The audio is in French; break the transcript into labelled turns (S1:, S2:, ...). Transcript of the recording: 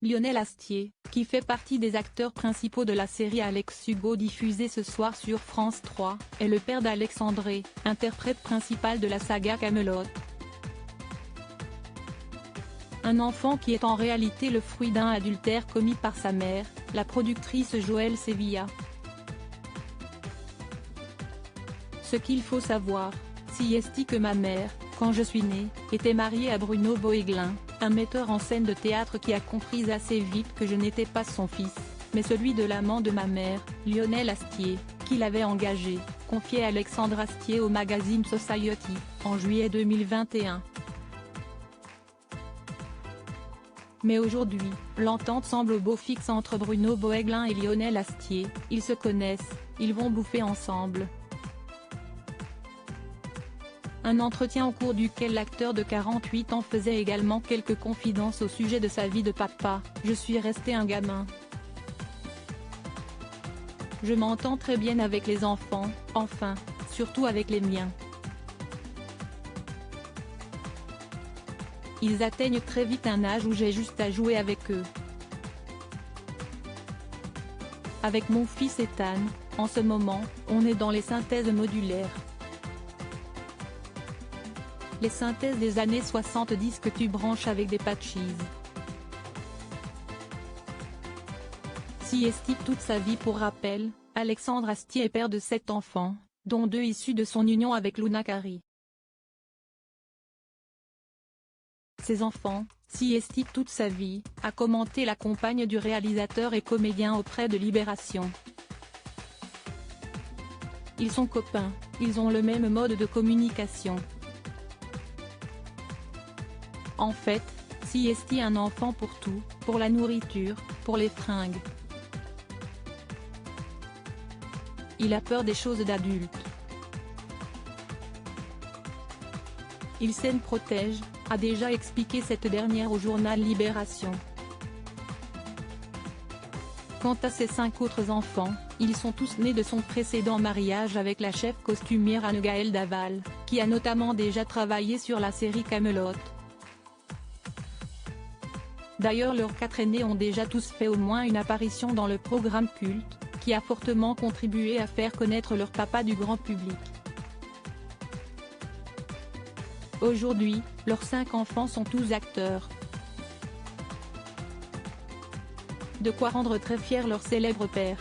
S1: Lionel Astier, qui fait partie des acteurs principaux de la série Alex Hugo diffusée ce soir sur France 3, est le père d'Alexandre, interprète principal de la saga Kaamelott. Un enfant qui est en réalité le fruit d'un adultère commis par sa mère, la productrice Joëlle Sevilla. Ce qu'il faut savoir, si est que ma mère, quand je suis née, était mariée à Bruno Bohéglin, un metteur en scène de théâtre qui a compris assez vite que je n'étais pas son fils, mais celui de l'amant de ma mère, Lionel Astier, qui l'avait engagé, confiait Alexandre Astier au magazine Society, en juillet 2021. Mais aujourd'hui, l'entente semble au beau fixe entre Bruno Bohéglin et Lionel Astier, ils se connaissent, ils vont bouffer ensemble. Un entretien au cours duquel l'acteur de 48 ans faisait également quelques confidences au sujet de sa vie de papa. Je suis resté un gamin. Je m'entends très bien avec les enfants, enfin, surtout avec les miens. Ils atteignent très vite un âge où j'ai juste à jouer avec eux. Avec mon fils Ethan, en ce moment, on est dans les synthèses modulaires. Les synthèses des années 70 que tu branches avec des patches. Si estique toute sa vie. Pour rappel, Alexandre Astier est père de 7 enfants, dont 2 issus de son union avec Luna Kari. Ses enfants, si estique toute sa vie, a commenté la compagne du réalisateur et comédien auprès de Libération. Ils sont copains, ils ont le même mode de communication. En fait, si est un enfant pour tout, pour la nourriture, pour les fringues. Il a peur des choses d'adultes. Il s'en protège, a déjà expliqué cette dernière au journal Libération. Quant à ses 5 autres enfants, ils sont tous nés de son précédent mariage avec la chef costumière Anne-Gaëlle Daval, qui a notamment déjà travaillé sur la série Kaamelott. D'ailleurs leurs 4 aînés ont déjà tous fait au moins une apparition dans le programme culte, qui a fortement contribué à faire connaître leur papa du grand public. Aujourd'hui, leurs 5 enfants sont tous acteurs. De quoi rendre très fiers leur célèbre père.